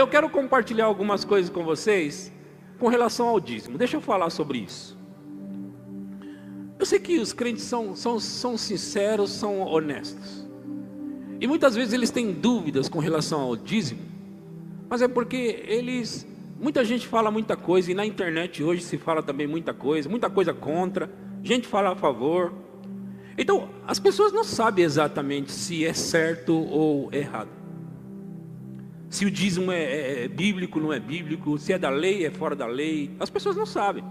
eu quero compartilhar algumas coisas com vocês com relação ao dízimo. Deixa eu falar sobre isso. Eu sei que os crentes são sinceros, são honestos. E muitas vezes eles têm dúvidas com relação ao dízimo. Mas é porque muita gente fala muita coisa. E na internet hoje se fala também muita coisa contra. Gente fala a favor. Então as pessoas não sabem exatamente se é certo ou errado. Se o dízimo é bíblico, não é bíblico. Se é da lei, é fora da lei. As pessoas não sabem.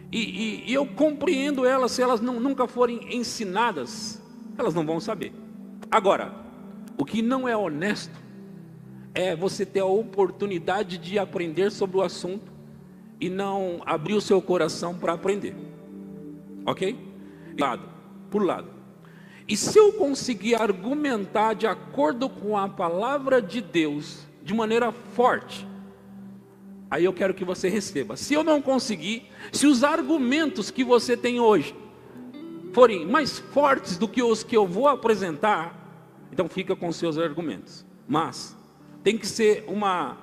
E eu compreendo elas. Se elas nunca forem ensinadas, elas não vão saber. Agora, o que não é honesto é você ter a oportunidade de aprender sobre o assunto e não abrir o seu coração para aprender. Ok? Por lado. E se eu conseguir argumentar de acordo com a palavra de Deus, de maneira forte, aí eu quero que você receba. Se eu não conseguir, se os argumentos que você tem hoje forem mais fortes do que os que eu vou apresentar, então fica com os seus argumentos. Mas tem que ser uma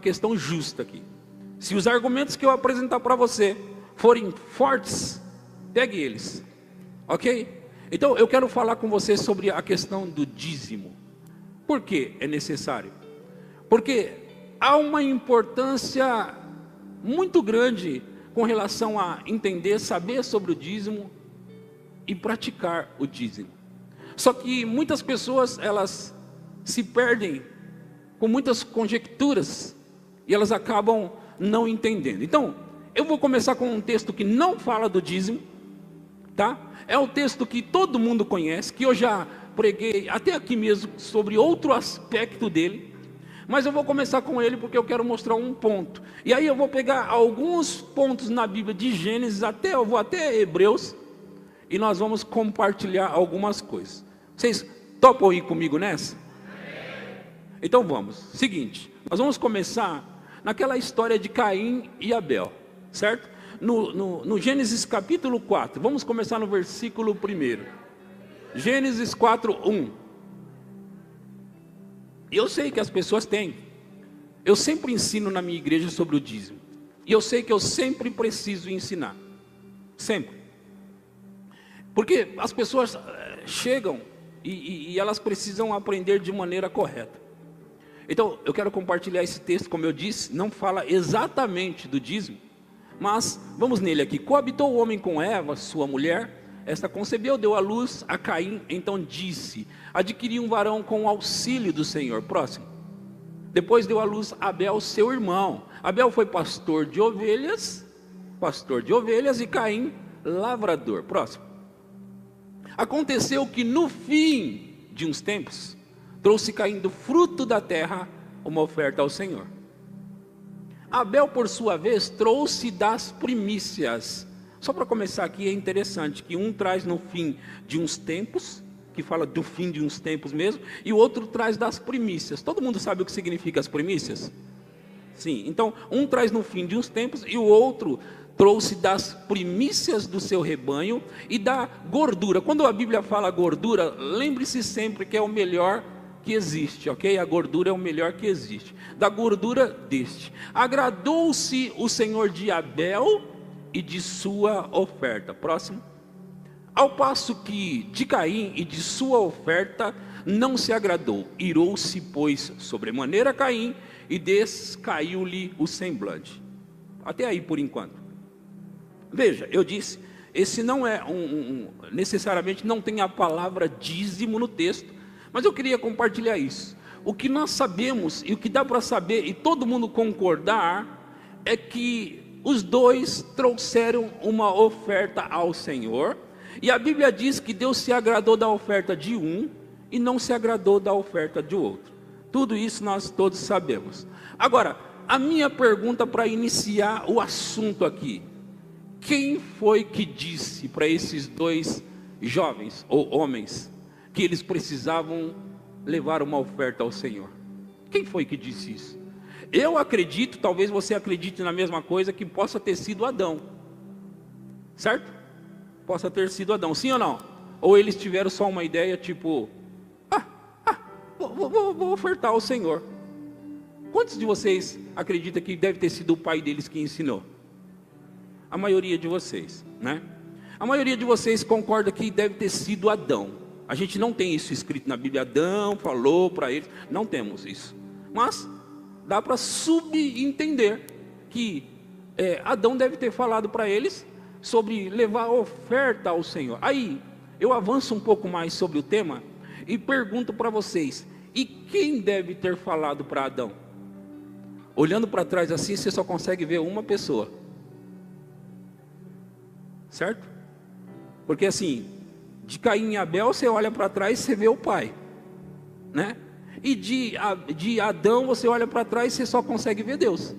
questão justa aqui. Se os argumentos que eu apresentar para você forem fortes, pegue eles. Ok? Então eu quero falar com você sobre a questão do dízimo. Por que é necessário? Porque há uma importância muito grande com relação a entender, saber sobre o dízimo e praticar o dízimo. Só que muitas pessoas, elas se perdem com muitas conjecturas e elas acabam não entendendo. Então, eu vou começar com um texto que não fala do dízimo, tá? É um texto que todo mundo conhece, que eu já preguei até aqui mesmo sobre outro aspecto dele, mas eu vou começar com ele porque eu quero mostrar um ponto. E aí eu vou pegar alguns pontos na Bíblia de Gênesis, eu vou até Hebreus, e nós vamos compartilhar algumas coisas. Vocês topam ir comigo nessa? Então vamos. Seguinte, nós vamos começar naquela história de Caim e Abel, certo? No Gênesis capítulo 4, vamos começar no versículo 1. Gênesis 4:1. Eu sei que as pessoas têm. Eu sempre ensino na minha igreja sobre o dízimo. E eu sei que eu sempre preciso ensinar. Sempre. Porque as pessoas chegam e elas precisam aprender de maneira correta. Então, eu quero compartilhar esse texto, como eu disse, não fala exatamente do dízimo, mas vamos nele aqui. Coabitou o homem com Eva, sua mulher, esta concebeu, deu à luz a Caim, então disse: adquiri um varão com o auxílio do Senhor. Próximo. Depois deu à luz Abel, seu irmão. Abel foi pastor de ovelhas, e Caim, lavrador. Próximo. Aconteceu que no fim de uns tempos, trouxe Caim do fruto da terra uma oferta ao Senhor. Abel, por sua vez, trouxe das primícias. Só para começar aqui, é interessante que um traz no fim de uns tempos, que fala do fim de uns tempos mesmo, e o outro traz das primícias. Todo mundo sabe o que significa as primícias? Sim, então um traz no fim de uns tempos e o outro trouxe das primícias do seu rebanho e da gordura. Quando a Bíblia fala gordura, lembre-se sempre que é o melhor que existe, ok? A gordura é o melhor que existe. Da gordura deste. Agradou-se o Senhor de Abel e de sua oferta. Próximo. Ao passo que de Caim e de sua oferta não se agradou. Irou-se, pois, sobremaneira Caim e descaiu-lhe o semblante. Até aí por enquanto. Veja, eu disse, esse não é necessariamente não tem a palavra dízimo no texto, mas eu queria compartilhar isso. O que nós sabemos e o que dá para saber e todo mundo concordar é que os dois trouxeram uma oferta ao Senhor, e a Bíblia diz que Deus se agradou da oferta de um e não se agradou da oferta de outro. Tudo isso nós todos sabemos. Agora, a minha pergunta para iniciar o assunto aqui: quem foi que disse para esses dois jovens ou homens que eles precisavam levar uma oferta ao Senhor? Quem foi que disse isso? Eu acredito, talvez você acredite na mesma coisa, que possa ter sido Adão. Certo? Possa ter sido Adão, sim ou não? Ou eles tiveram só uma ideia tipo, vou ofertar ao Senhor. Quantos de vocês acreditam que deve ter sido o pai deles que ensinou? A maioria de vocês, né? A maioria de vocês concorda que deve ter sido Adão. A gente não tem isso escrito na Bíblia. Adão falou para eles. Não temos isso. Mas dá para subentender que Adão deve ter falado para eles sobre levar oferta ao Senhor. Aí eu avanço um pouco mais sobre o tema e pergunto para vocês: e quem deve ter falado para Adão? Olhando para trás assim, você só consegue ver uma pessoa, certo? Porque assim, de Caim e Abel você olha para trás e você vê o pai, né? E de Adão você olha para trás e você só consegue ver Deus.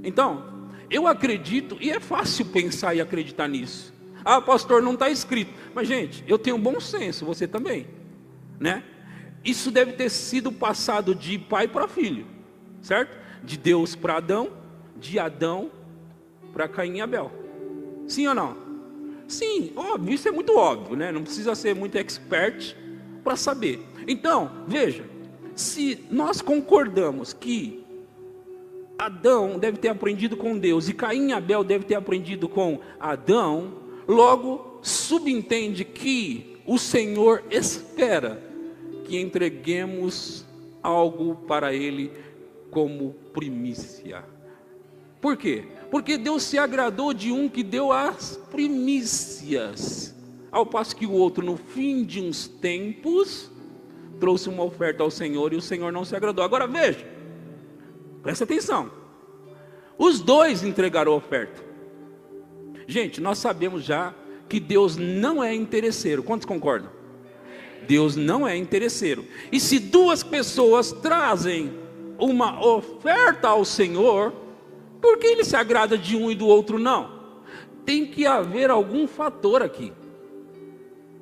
Então, eu acredito, e é fácil pensar e acreditar nisso. Ah, pastor, não está escrito. Mas gente, eu tenho bom senso, você também, né? Isso deve ter sido passado de pai para filho, certo? De Deus para Adão, de Adão para Caim e Abel. Sim ou não? Sim, óbvio, isso é muito óbvio, né? Não precisa ser muito expert para saber. Então, veja, se nós concordamos que Adão deve ter aprendido com Deus e Caim e Abel deve ter aprendido com Adão, logo subentende que o Senhor espera que entreguemos algo para Ele como primícia. Por quê? Porque Deus se agradou de um que deu as primícias, ao passo que o outro, no fim de uns tempos, trouxe uma oferta ao Senhor e o Senhor não se agradou. Agora veja, presta atenção, os dois entregaram a oferta. Gente, nós sabemos já que Deus não é interesseiro. Quantos concordam? Deus não é interesseiro. E se duas pessoas trazem uma oferta ao Senhor, por que Ele se agrada de um e do outro não? Tem que haver algum fator aqui.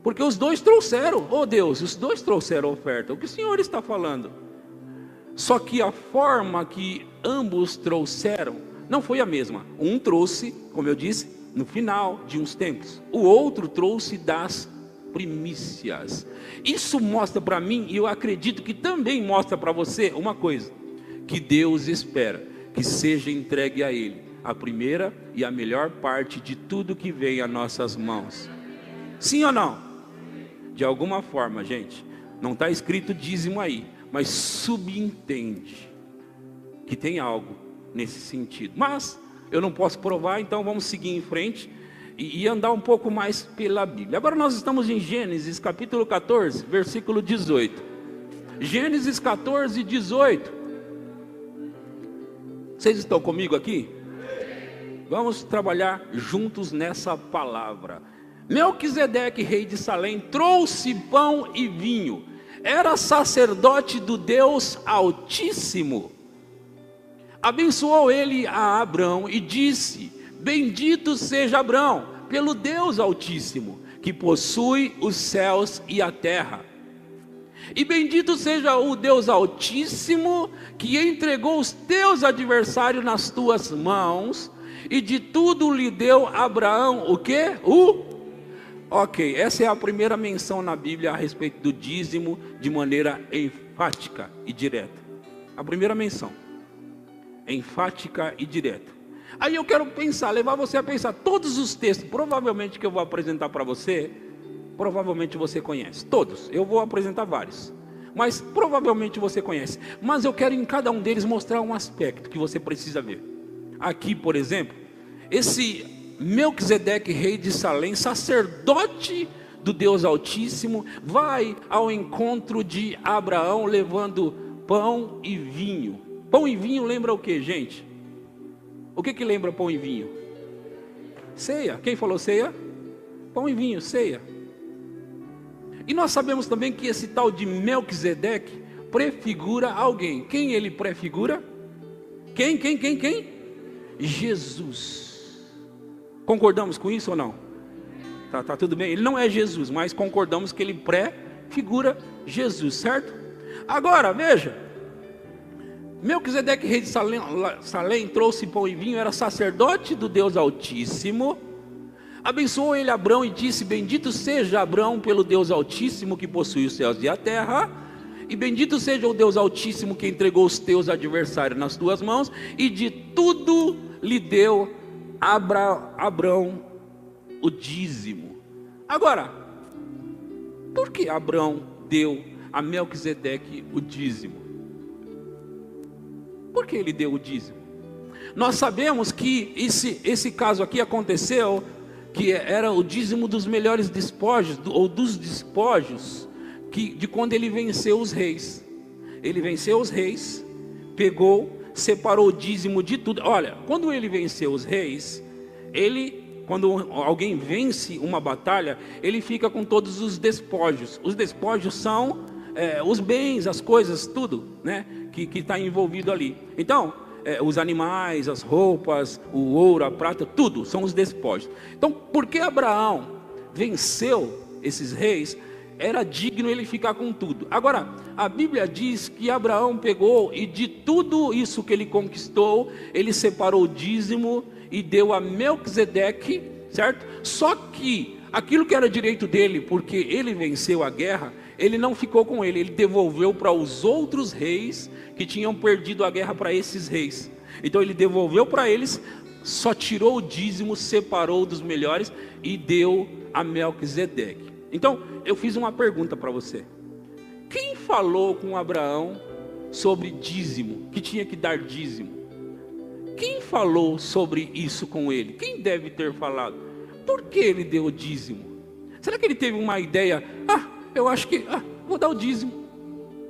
Porque os dois trouxeram, oh Deus, os dois trouxeram a oferta. O que o Senhor está falando? Só que a forma que ambos trouxeram não foi a mesma. Um trouxe, como eu disse, no final de uns tempos. O outro trouxe das primícias. Isso mostra para mim, e eu acredito que também mostra para você uma coisa: que Deus espera que seja entregue a Ele a primeira e a melhor parte de tudo que vem às nossas mãos. Sim ou não? De alguma forma, gente, não está escrito dízimo aí, mas subentende que tem algo nesse sentido. Mas eu não posso provar, então vamos seguir em frente e andar um pouco mais pela Bíblia. Agora nós estamos em Gênesis capítulo 14, versículo 18. Gênesis 14, 18. Vocês estão comigo aqui? Vamos trabalhar juntos nessa palavra. Melquisedeque, rei de Salém, trouxe pão e vinho. Era sacerdote do Deus Altíssimo. Abençoou ele a Abrão e disse: bendito seja Abrão pelo Deus Altíssimo, que possui os céus e a terra. E bendito seja o Deus Altíssimo, que entregou os teus adversários nas tuas mãos, e de tudo lhe deu Abraão o quê? Ok, essa é a primeira menção na Bíblia a respeito do dízimo de maneira enfática e direta. A primeira menção, enfática e direta. Aí eu quero pensar, levar você a pensar, todos os textos, provavelmente que eu vou apresentar para você, provavelmente você conhece, todos, eu vou apresentar vários, mas provavelmente você conhece, mas eu quero em cada um deles mostrar um aspecto que você precisa ver. Aqui, por exemplo, esse Melquisedeque, rei de Salém, sacerdote do Deus Altíssimo, vai ao encontro de Abraão levando pão e vinho. Pão e vinho lembra o que, gente? O que lembra pão e vinho? Ceia. Quem falou ceia? Pão e vinho, ceia. E nós sabemos também que esse tal de Melquisedeque prefigura alguém. Quem ele prefigura? Quem? Jesus. Concordamos com isso ou não? Tá tudo bem? Ele não é Jesus, mas concordamos que ele prefigura Jesus, certo? Agora, veja. Melquisedeque, rei de Salém, trouxe pão e vinho, era sacerdote do Deus Altíssimo. Abençoou ele Abrão e disse: bendito seja Abrão pelo Deus Altíssimo, que possui os céus e a terra. E bendito seja o Deus Altíssimo que entregou os teus adversários nas tuas mãos, e de tudo lhe deu Abrão o dízimo. Agora, por que Abrão deu a Melquisedeque o dízimo? Por que ele deu o dízimo? Nós sabemos que esse caso aqui aconteceu, que era o dízimo dos melhores despojos, ou dos despojos, de quando ele venceu os reis. Ele venceu os reis, pegou, separou o dízimo de tudo. Olha, quando ele venceu os reis, quando alguém vence uma batalha, ele fica com todos os despojos. Os despojos são os bens, as coisas, tudo, né, que está envolvido ali. Então, os animais, as roupas, o ouro, a prata, tudo são os despojos. Então, porque Abraão venceu esses reis, era digno ele ficar com tudo. Agora, a Bíblia diz que Abraão pegou e de tudo isso que ele conquistou, ele separou o dízimo e deu a Melquisedeque, certo? Só que aquilo que era direito dele, porque ele venceu a guerra, ele não ficou com ele devolveu para os outros reis que tinham perdido a guerra para esses reis. Então ele devolveu para eles, só tirou o dízimo, separou dos melhores e deu a Melquisedeque. Então, eu fiz uma pergunta para você. Quem falou com Abraão sobre dízimo, que tinha que dar dízimo? Quem falou sobre isso com ele? Quem deve ter falado? Por que ele deu o dízimo? Será que ele teve uma ideia? Eu acho que, vou dar o dízimo.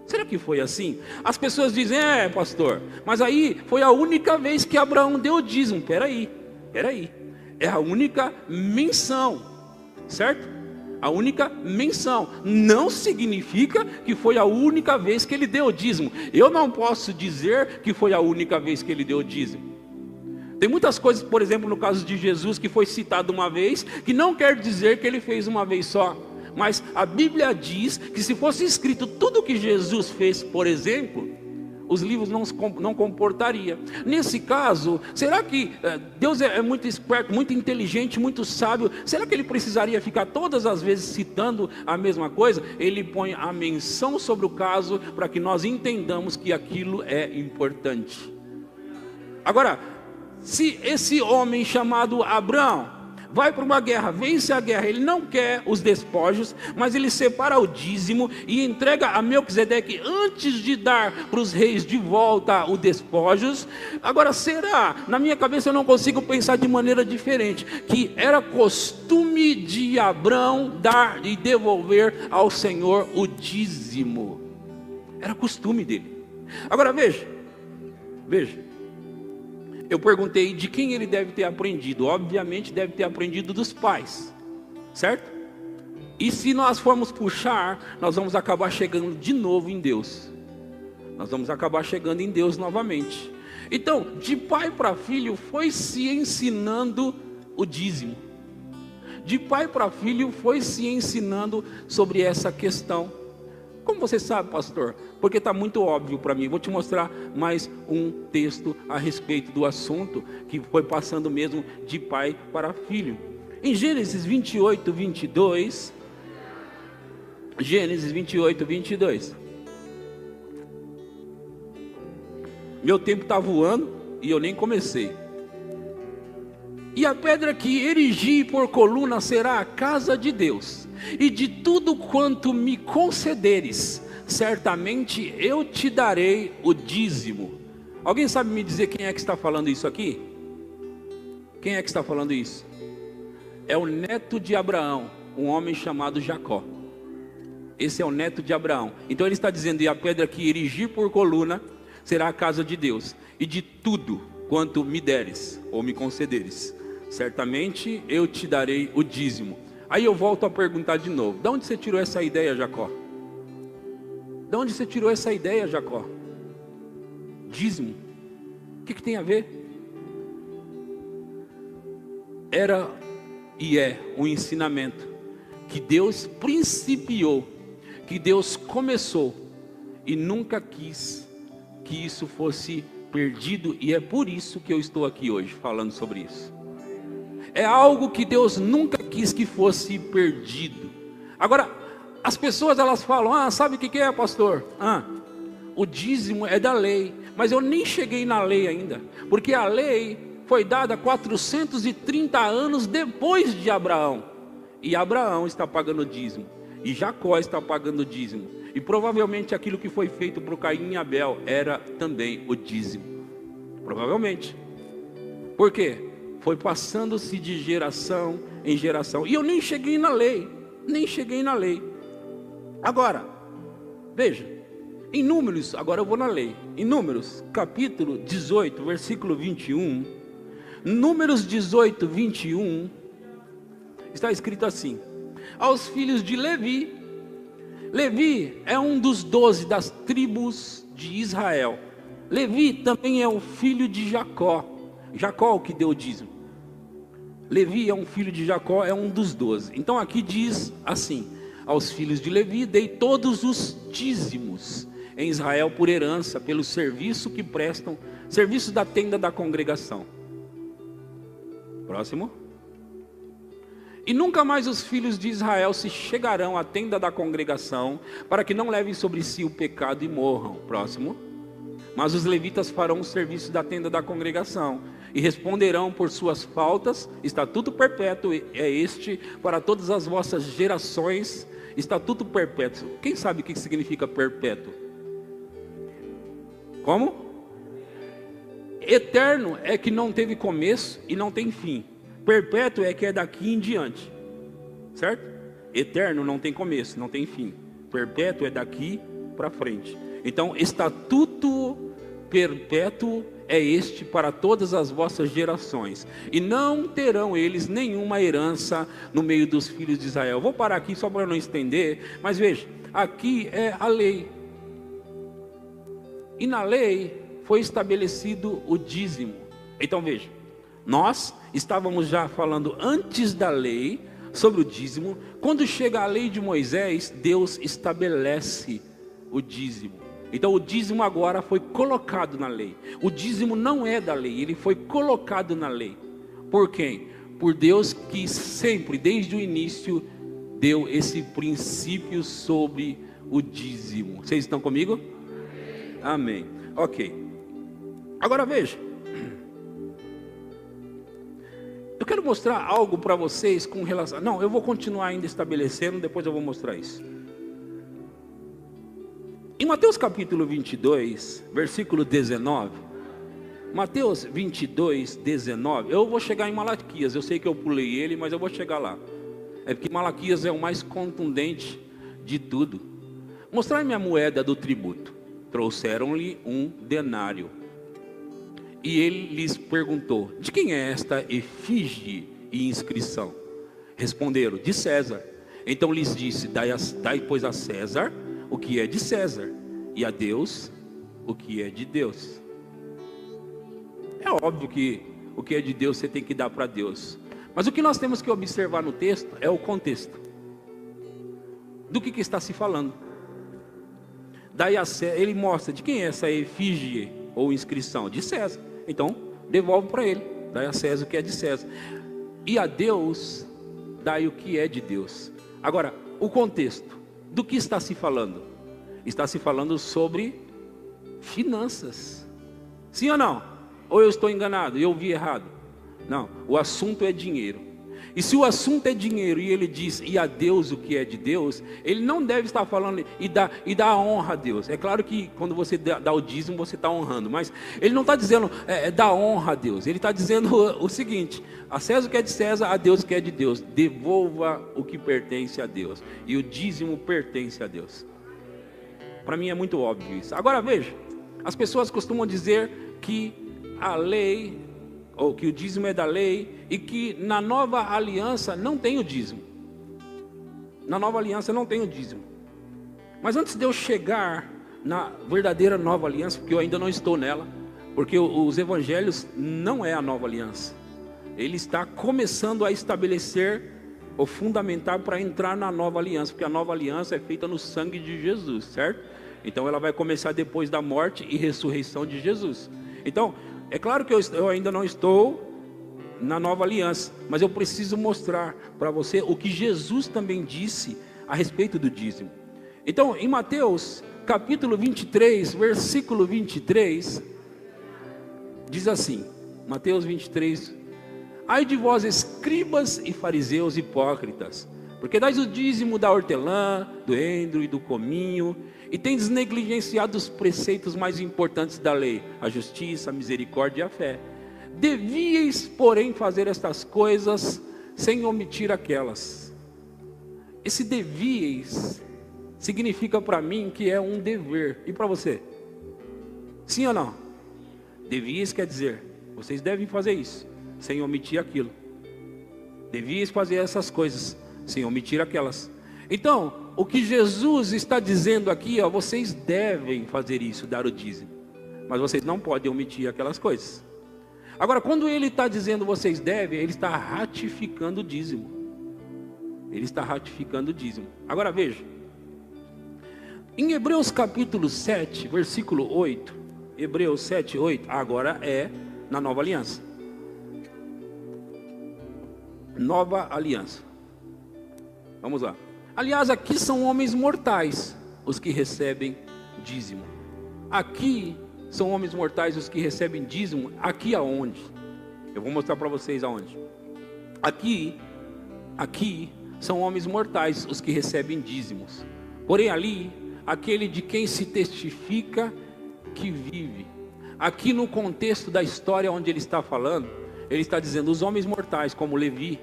Será que foi assim? As pessoas dizem, pastor, mas aí foi a única vez que Abraão deu o dízimo. Peraí, é a única menção, certo? A única menção, não significa que foi a única vez que ele deu o dízimo. Eu não posso dizer que foi a única vez que ele deu o dízimo. Tem muitas coisas, por exemplo, no caso de Jesus, que foi citado uma vez, que não quer dizer que ele fez uma vez só. Mas a Bíblia diz que se fosse escrito tudo o que Jesus fez, por exemplo, os livros não comportaria. Nesse caso, será que Deus é muito esperto, muito inteligente, muito sábio? Será que ele precisaria ficar todas as vezes citando a mesma coisa? Ele põe a menção sobre o caso para que nós entendamos que aquilo é importante. Agora, se esse homem chamado Abraão vai para uma guerra, vence a guerra, ele não quer os despojos, mas ele separa o dízimo e entrega a Melquisedeque antes de dar para os reis de volta os despojos. Agora, será? Na minha cabeça eu não consigo pensar de maneira diferente, que era costume de Abraão dar e devolver ao Senhor o dízimo. Era costume dele. Agora veja. Eu perguntei de quem ele deve ter aprendido. Obviamente deve ter aprendido dos pais, certo? E se nós formos puxar, nós vamos acabar chegando de novo em Deus. Nós vamos acabar chegando em Deus novamente. Então, de pai para filho foi se ensinando o dízimo. De pai para filho foi se ensinando sobre essa questão. Como você sabe, pastor? Porque está muito óbvio para mim. Vou te mostrar mais um texto a respeito do assunto, que foi passando mesmo de pai para filho. Em Gênesis 28, 22. Gênesis 28, 22. Meu tempo está voando e eu nem comecei. E a pedra que erigi por coluna será a casa de Deus, e de tudo quanto me concederes, certamente eu te darei o dízimo. Alguém sabe me dizer quem é que está falando isso aqui? Quem é que está falando isso? É o neto de Abraão, um homem chamado Jacó. Esse é o neto de Abraão. Então ele está dizendo, e a pedra que erigi por coluna será a casa de Deus, e de tudo quanto me deres, ou me concederes, certamente eu te darei o dízimo. Aí eu volto a perguntar de novo, de onde você tirou essa ideia, Jacó? De onde você tirou essa ideia, Jacó? Dízimo, o que tem a ver? Era e é um ensinamento que Deus principiou, que Deus começou e nunca quis que isso fosse perdido, e é por isso que eu estou aqui hoje falando sobre isso. É algo que Deus nunca quis que fosse perdido. Agora, As pessoas elas falam, sabe o que é, pastor? O dízimo é da lei, mas eu nem cheguei na lei ainda, porque a lei foi dada 430 anos depois de Abraão, e Abraão está pagando dízimo, e Jacó está pagando dízimo, e provavelmente aquilo que foi feito para o Caim e Abel era também o dízimo, provavelmente. Por quê? Foi passando-se de geração em geração, e eu nem cheguei na lei, Agora, veja, em Números, agora eu vou na lei, em Números, capítulo 18, versículo 21, Números 18, 21, está escrito assim: aos filhos de Levi, Levi é um dos 12 das tribos de Israel, Levi também é o filho de Jacó, Jacó que deu o dízimo, Levi é um filho de Jacó, é um dos 12, então aqui diz assim: aos filhos de Levi dei todos os dízimos em Israel por herança, pelo serviço que prestam, serviço da tenda da congregação. Próximo. E nunca mais os filhos de Israel se chegarão à tenda da congregação, para que não levem sobre si o pecado e morram. Próximo. Mas os levitas farão o serviço da tenda da congregação, e responderão por suas faltas. Estatuto perpétuo é este para todas as vossas gerações. Estatuto perpétuo. Quem sabe o que significa perpétuo? Como? Eterno é que não teve começo e não tem fim. Perpétuo é que é daqui em diante. Certo? Eterno não tem começo, não tem fim. Perpétuo é daqui para frente. Então, estatuto perpétuo é este para todas as vossas gerações, e não terão eles nenhuma herança no meio dos filhos de Israel. Vou parar aqui só para não estender, mas veja, aqui é a lei, e na lei foi estabelecido o dízimo. Então veja, nós estávamos já falando antes da lei sobre o dízimo. Quando chega a lei de Moisés, Deus estabelece o dízimo. Então o dízimo agora foi colocado na lei. O dízimo não é da lei, ele foi colocado na lei. Por quem? Por Deus, que sempre, desde o início, deu esse princípio sobre o dízimo. Vocês estão comigo? Amém. Ok. Agora veja. Eu quero mostrar algo para vocês com relação... Não, eu vou continuar ainda estabelecendo, depois eu vou mostrar isso. Em Mateus capítulo 22, versículo 19, Mateus 22, 19, eu vou chegar em Malaquias, eu sei que eu pulei ele, mas eu vou chegar lá. É porque Malaquias é o mais contundente de tudo. Mostrai-me a moeda do tributo. Trouxeram-lhe um denário. E ele lhes perguntou: de quem é esta efígie e inscrição? Responderam: de César. Então lhes disse: dai pois a César o que é de César, e a Deus o que é de Deus. É óbvio que o que é de Deus você tem que dar para Deus, mas o que nós temos que observar no texto é o contexto do que está se falando. Daí ele mostra de quem é essa efígie ou inscrição, de César. Então devolve para ele, dai a César o que é de César, e a Deus dai o que é de Deus. Agora, o contexto do que está se falando? Está se falando sobre finanças. Sim ou não? Ou eu estou enganado e eu vi errado? Não, o assunto é dinheiro. E se o assunto é dinheiro e ele diz, e a Deus o que é de Deus, ele não deve estar falando e dá honra a Deus. É claro que quando você dá o dízimo, você está honrando, mas ele não está dizendo dá honra a Deus. Ele está dizendo o seguinte: a César o que é de César, a Deus o que é de Deus. Devolva o que pertence a Deus. E o dízimo pertence a Deus. Para mim é muito óbvio isso. Agora veja, as pessoas costumam dizer que a lei, ou que o dízimo é da lei, e que na nova aliança não tem o dízimo. Na nova aliança não tem o dízimo. Mas antes de eu chegar na verdadeira nova aliança, porque eu ainda não estou nela, porque os evangelhos não é a nova aliança. Ele está começando a estabelecer ou fundamentar para entrar na nova aliança, porque a nova aliança é feita no sangue de Jesus, certo? Então ela vai começar depois da morte e ressurreição de Jesus. Então, é claro que eu ainda não estou na nova aliança, mas eu preciso mostrar para você o que Jesus também disse a respeito do dízimo. Então, em Mateus capítulo 23, versículo 23, diz assim, Mateus 23, ai de vós, escribas e fariseus hipócritas, porque dais o dízimo da hortelã, do endro e do cominho, e tendes negligenciado os preceitos mais importantes da lei, a justiça, a misericórdia e a fé. Devíeis, porém, fazer estas coisas sem omitir aquelas. Esse devíeis significa para mim que é um dever. E para você? Sim ou não? Devíeis quer dizer, vocês devem fazer isso, sem omitir aquilo. Devíeis fazer essas coisas, sem omitir aquelas. Então, o que Jesus está dizendo aqui, ó, vocês devem fazer isso, dar o dízimo. Mas vocês não podem omitir aquelas coisas. Agora, quando ele está dizendo vocês devem, ele está ratificando o dízimo. Ele está ratificando o dízimo. Agora veja. Em Hebreus capítulo 7, versículo 8. Hebreus 7, 8. Agora é na nova aliança. Nova aliança. Vamos lá. Aliás, aqui são homens mortais os que recebem dízimo. Aqui são homens mortais os que recebem dízimo. Aqui aonde? Eu vou mostrar para vocês aonde. Aqui são homens mortais os que recebem dízimos. Porém ali, aquele de quem se testifica que vive. Aqui no contexto da história onde ele está falando, ele está dizendo os homens mortais como Levi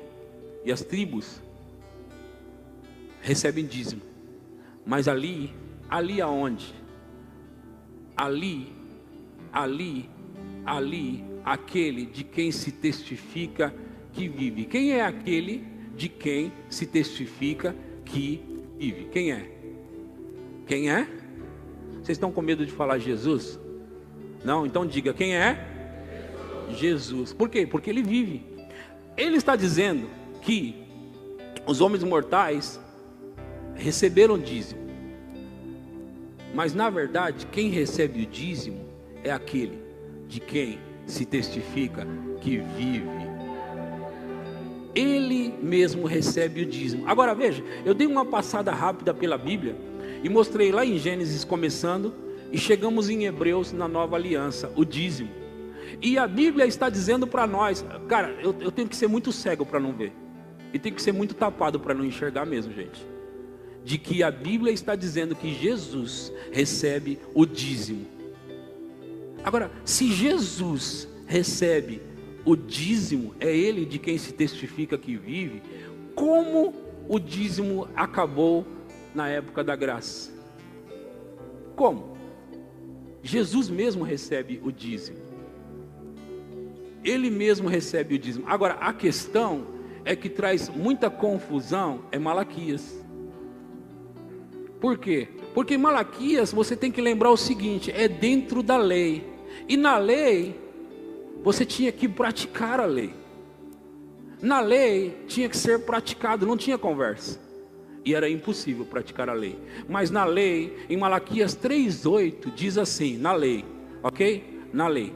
e as tribos recebem dízimo. Mas ali aonde? Ali, aquele de quem se testifica que vive. Quem é aquele de quem se testifica que vive? Quem é? Quem é? Vocês estão com medo de falar Jesus? Não? Então diga, quem é? Jesus. Por quê? Porque ele vive. Ele está dizendo que os homens mortais receberam dízimo. Mas na verdade, quem recebe o dízimo é aquele de quem se testifica que vive. Ele mesmo recebe o dízimo. Agora veja, eu dei uma passada rápida pela Bíblia e mostrei lá em Gênesis começando e chegamos em Hebreus na nova aliança, o dízimo. E a Bíblia está dizendo para nós, cara, eu tenho que ser muito cego para não ver. E tenho que ser muito tapado para não enxergar mesmo, gente. De que a Bíblia está dizendo que Jesus recebe o dízimo. Agora, se Jesus recebe o dízimo, é ele de quem se testifica que vive, como o dízimo acabou na época da graça? Como? Jesus mesmo recebe o dízimo. Ele mesmo recebe o dízimo. Agora, a questão é que traz muita confusão é Malaquias. Por quê? Porque em Malaquias você tem que lembrar o seguinte, é dentro da lei. E na lei, você tinha que praticar a lei. Na lei, tinha que ser praticado, não tinha conversa. E era impossível praticar a lei. Mas na lei, em Malaquias 3:8, diz assim, na lei, ok? Na lei.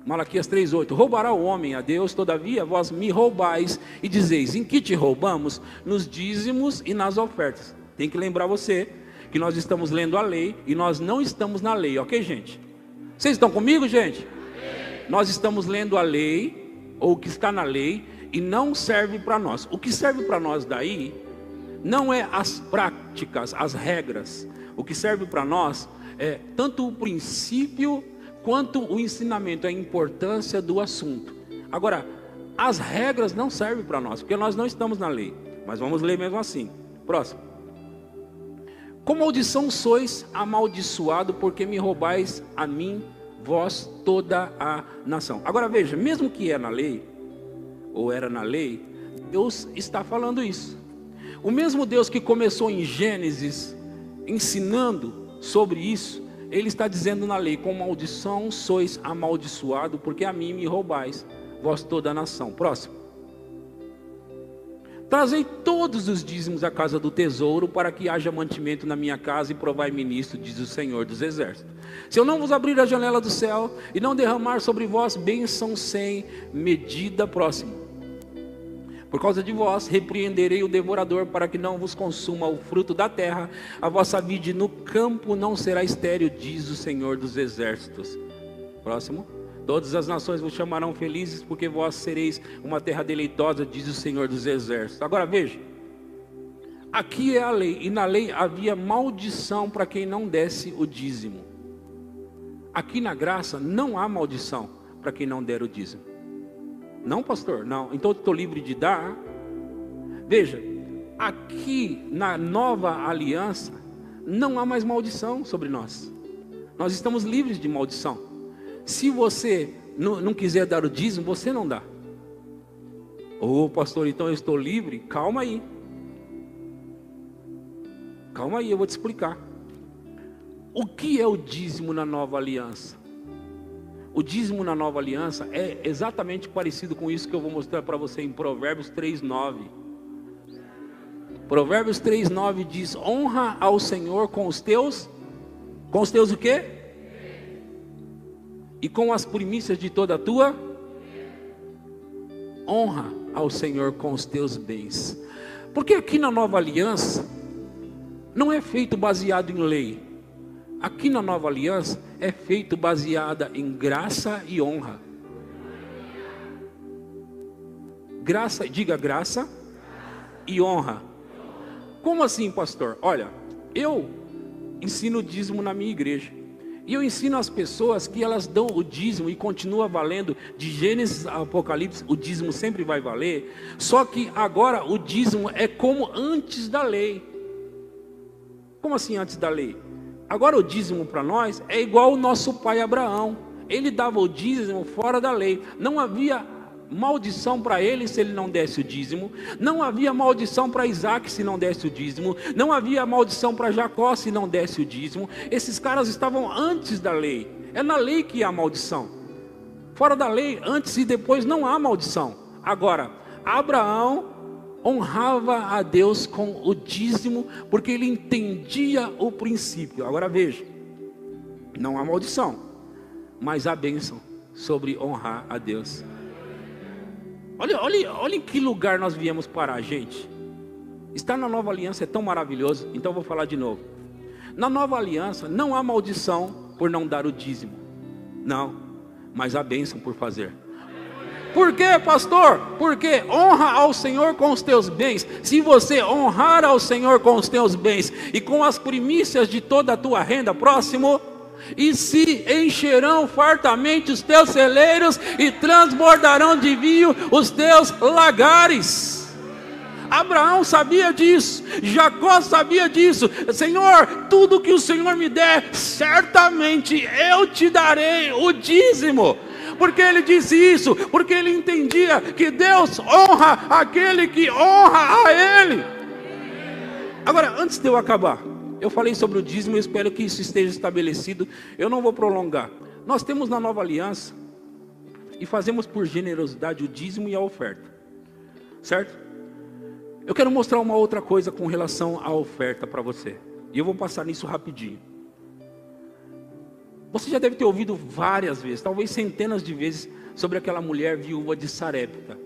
Malaquias 3:8, roubará o homem a Deus, todavia vós me roubais e dizeis, em que te roubamos? Nos dízimos e nas ofertas. Tem que lembrar você que nós estamos lendo a lei e nós não estamos na lei, ok, gente? Vocês estão comigo, gente? Nós estamos lendo a lei, ou o que está na lei, e não serve para nós. O que serve para nós daí, não é as práticas, as regras. O que serve para nós é tanto o princípio, quanto o ensinamento, a importância do assunto. Agora, as regras não servem para nós, porque nós não estamos na lei. Mas vamos ler mesmo assim. Próximo. Com maldição sois amaldiçoado, porque me roubais a mim, vós toda a nação. Agora veja, mesmo que é na lei, ou era na lei, Deus está falando isso. O mesmo Deus que começou em Gênesis, ensinando sobre isso, Ele está dizendo na lei, com maldição sois amaldiçoado, porque a mim me roubais, vós toda a nação. Próximo. Trazei todos os dízimos à casa do tesouro, para que haja mantimento na minha casa, e provai-me nisto, diz o Senhor dos Exércitos. Se eu não vos abrir a janela do céu, e não derramar sobre vós bênção sem medida. Próximo. Por causa de vós, repreenderei o devorador, para que não vos consuma o fruto da terra. A vossa vide no campo não será estéril, diz o Senhor dos Exércitos. Próximo. Todas as nações vos chamarão felizes, porque vós sereis uma terra deleitosa, diz o Senhor dos Exércitos. Agora veja, aqui é a lei, e na lei havia maldição para quem não desse o dízimo. Aqui na graça não há maldição para quem não der o dízimo. Não, pastor? Não. Então eu estou livre de dar? Veja, aqui na nova aliança, não há mais maldição sobre nós. Nós estamos livres de maldição. Se você não quiser dar o dízimo, você não dá. Ô pastor, então eu estou livre? Calma aí. Calma aí, eu vou te explicar. O que é o dízimo na nova aliança? O dízimo na nova aliança é exatamente parecido com isso que eu vou mostrar para você em Provérbios 3:9. Provérbios 3:9 diz: honra ao Senhor com os teus o quê? E com as primícias de toda a tua? Honra ao Senhor com os teus bens. Porque aqui na nova aliança não é feito baseado em lei. Aqui na nova aliança é feito baseada em graça e honra. Graça, diga graça e honra. Como assim, pastor? Olha, eu ensino o dízimo na minha igreja. E eu ensino as pessoas que elas dão o dízimo e continua valendo. De Gênesis a Apocalipse, o dízimo sempre vai valer. Só que agora o dízimo é como antes da lei. Como assim antes da lei? Agora o dízimo para nós é igual o nosso pai Abraão. Ele dava o dízimo fora da lei. Não havia maldição para ele se ele não desse o dízimo. Não havia maldição para Isaac se não desse o dízimo. Não havia maldição para Jacó se não desse o dízimo. Esses caras estavam antes da lei. É na lei que há maldição. Fora da lei, antes e depois não há maldição. Agora, Abraão honrava a Deus com o dízimo, porque ele entendia o princípio. Agora veja, não há maldição, mas há bênção sobre honrar a Deus. Olha em que lugar nós viemos parar, gente. Estar na nova aliança é tão maravilhoso. Então eu vou falar de novo. Na nova aliança não há maldição por não dar o dízimo. Não, mas há bênção por fazer. Por quê, pastor? Porque honra ao Senhor com os teus bens. Se você honrar ao Senhor com os teus bens e com as primícias de toda a tua renda, próximo, e se encherão fartamente os teus celeiros e transbordarão de vinho os teus lagares. Abraão sabia disso, Jacó sabia disso. Senhor, tudo que o Senhor me der, certamente eu te darei o dízimo. Porque ele disse isso? Porque ele entendia que Deus honra aquele que honra a Ele. Agora, antes de eu acabar, eu falei sobre o dízimo, eu espero que isso esteja estabelecido. Eu não vou prolongar. Nós temos na nova aliança, e fazemos por generosidade o dízimo e a oferta. Certo? Eu quero mostrar uma outra coisa com relação à oferta para você. E eu vou passar nisso rapidinho. Você já deve ter ouvido várias vezes, talvez centenas de vezes, sobre aquela mulher viúva de Sarepta.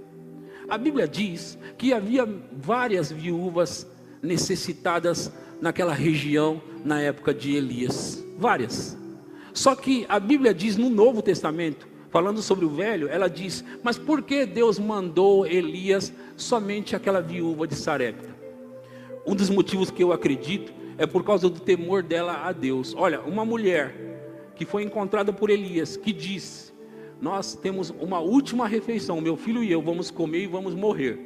A Bíblia diz que havia várias viúvas necessitadas naquela região na época de Elias. Várias. Só que a Bíblia diz no Novo Testamento, falando sobre o Velho, ela diz: mas por que Deus mandou Elias somente aquela viúva de Sarepta? Um dos motivos que eu acredito é por causa do temor dela a Deus. Olha, uma mulher que foi encontrada por Elias, que disse: nós temos uma última refeição, meu filho e eu vamos comer e vamos morrer.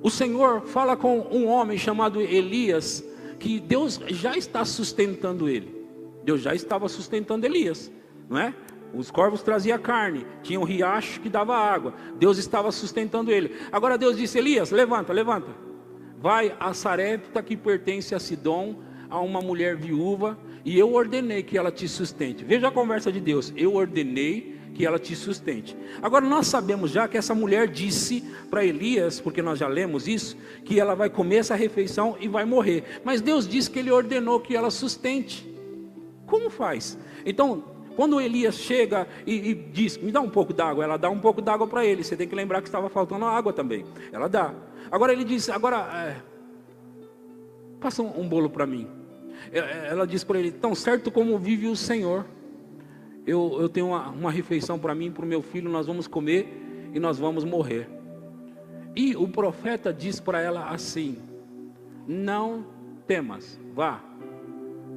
O Senhor fala com um homem chamado Elias, que Deus já está sustentando ele. Deus já estava sustentando Elias, não é? Os corvos traziam carne, tinha um riacho que dava água, Deus estava sustentando ele. Agora Deus disse: Elias, levanta, vai a Sarepta, que pertence a Sidom, a uma mulher viúva, e eu ordenei que ela te sustente. Veja a conversa de Deus: eu ordenei que ela te sustente. Agora nós sabemos já que essa mulher disse para Elias, porque nós já lemos isso, que ela vai comer essa refeição e vai morrer. Mas Deus disse que Ele ordenou que ela sustente. Como faz? Então, Quando Elias chega e diz, me dá um pouco d'água, ela dá um pouco d'água para ele. Você tem que lembrar que estava faltando água também. Ela dá. Agora ele diz, passa um bolo para mim. Ela diz para ele, tão certo como vive o Senhor, eu tenho uma refeição para mim e para o meu filho, nós vamos comer e nós vamos morrer. E o profeta diz para ela assim, não temas, vá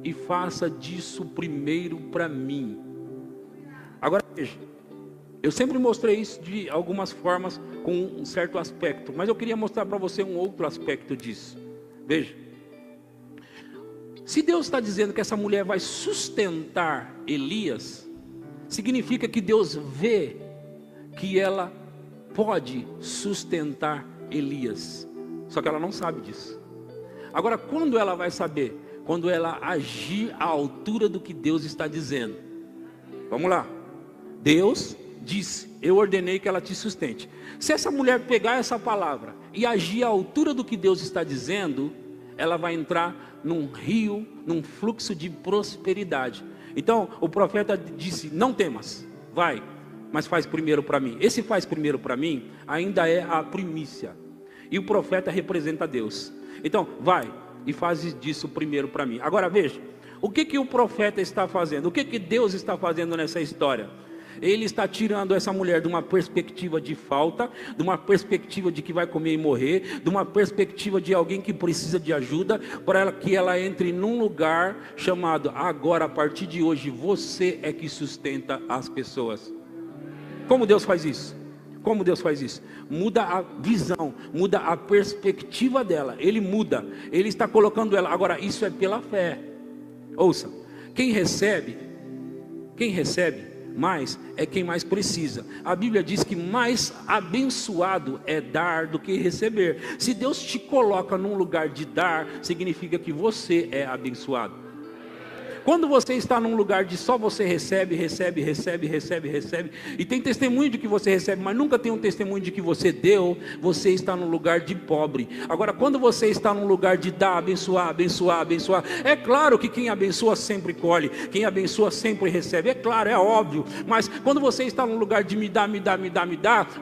e faça disso primeiro para mim. Agora veja, eu sempre mostrei isso de algumas formas com um certo aspecto, mas eu queria mostrar para você um outro aspecto disso. Veja, se Deus está dizendo que essa mulher vai sustentar Elias, significa que Deus vê que ela pode sustentar Elias, só que ela não sabe disso. Agora, quando ela vai saber? Quando ela agir à altura do que Deus está dizendo. Vamos lá. Deus disse, eu ordenei que ela te sustente. Se essa mulher pegar essa palavra e agir à altura do que Deus está dizendo, ela vai entrar num rio, num fluxo de prosperidade. Então o profeta disse, não temas, vai, mas faz primeiro para mim. Esse faz primeiro para mim ainda é a primícia. E o profeta representa Deus. Então vai e faz disso primeiro para mim. Agora veja, o que o profeta está fazendo? O que Deus está fazendo nessa história? Ele está tirando essa mulher de uma perspectiva de falta, de uma perspectiva de que vai comer e morrer, de uma perspectiva de alguém que precisa de ajuda, para que ela entre num lugar chamado, agora a partir de hoje, você é que sustenta as pessoas. Como Deus faz isso? Como Deus faz isso? Muda a visão, muda a perspectiva dela, Ele muda, Ele está colocando ela, agora isso é pela fé. Ouça, quem recebe mais é quem mais precisa. A Bíblia diz que mais abençoado é dar do que receber. Se Deus te coloca num lugar de dar, significa que você é abençoado. Quando você está num lugar de só você recebe, e tem testemunho de que você recebe, mas nunca tem um testemunho de que você deu, você está num lugar de pobre. Agora, quando você está num lugar de dar, abençoar, é claro que quem abençoa sempre colhe, quem abençoa sempre recebe, é claro, é óbvio, mas quando você está num lugar de me dá,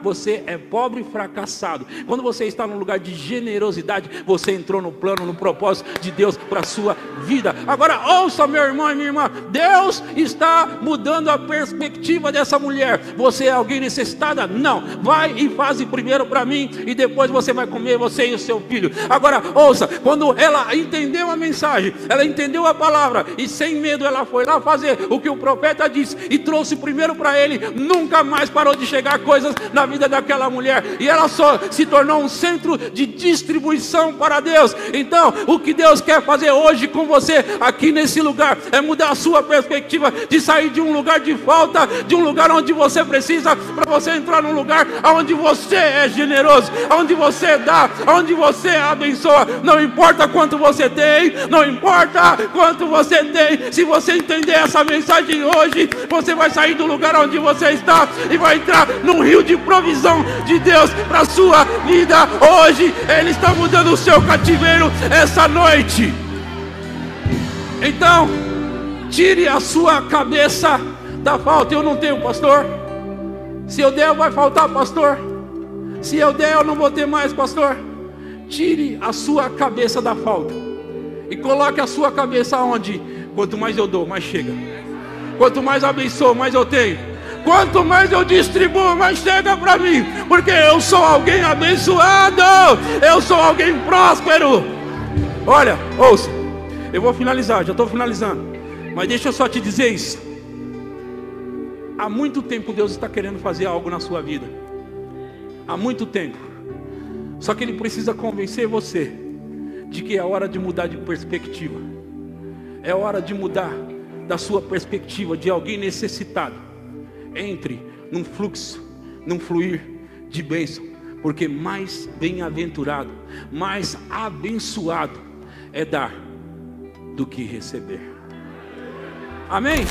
você é pobre e fracassado. Quando você está num lugar de generosidade, você entrou no plano, no propósito de Deus para a sua vida. Agora, ouça, meu irmão e minha irmã, Deus está mudando a perspectiva dessa mulher. Você é alguém necessitada? Não, vai e faz primeiro para mim, e depois você vai comer, você e o seu filho. Agora ouça, quando ela entendeu a mensagem, ela entendeu a palavra, e sem medo ela foi lá fazer o que o profeta disse, e trouxe primeiro para ele. Nunca mais parou de chegar coisas na vida daquela mulher, e ela só se tornou um centro de distribuição para Deus. Então o que Deus quer fazer hoje com você aqui nesse lugar é mudar a sua perspectiva, de sair de um lugar de falta, de um lugar onde você precisa, para você entrar num lugar onde você é generoso, onde você dá, onde você abençoa. Não importa quanto você tem, não importa quanto você tem, se você entender essa mensagem hoje, você vai sair do lugar onde você está e vai entrar num rio de provisão de Deus para a sua vida hoje. Ele está mudando o seu cativeiro essa noite. Então tire a sua cabeça da falta. Eu não tenho, pastor. Se eu der, vai faltar, pastor. Se eu der, eu não vou ter mais, pastor. Tire a sua cabeça da falta e coloque a sua cabeça onde? Quanto mais eu dou, mais chega. Quanto mais abençoo, mais eu tenho. Quanto mais eu distribuo, mais chega para mim. Porque eu sou alguém abençoado. Eu sou alguém próspero. Olha, ouça. Eu vou finalizar, já estou finalizando. Mas deixa eu só te dizer isso. Há muito tempo Deus está querendo fazer algo na sua vida. Há muito tempo. Só que Ele precisa convencer você de que é hora de mudar de perspectiva. É hora de mudar da sua perspectiva de alguém necessitado. Entre num fluxo, num fluir de bênção. Porque mais bem-aventurado, mais abençoado é dar do que receber. Amém?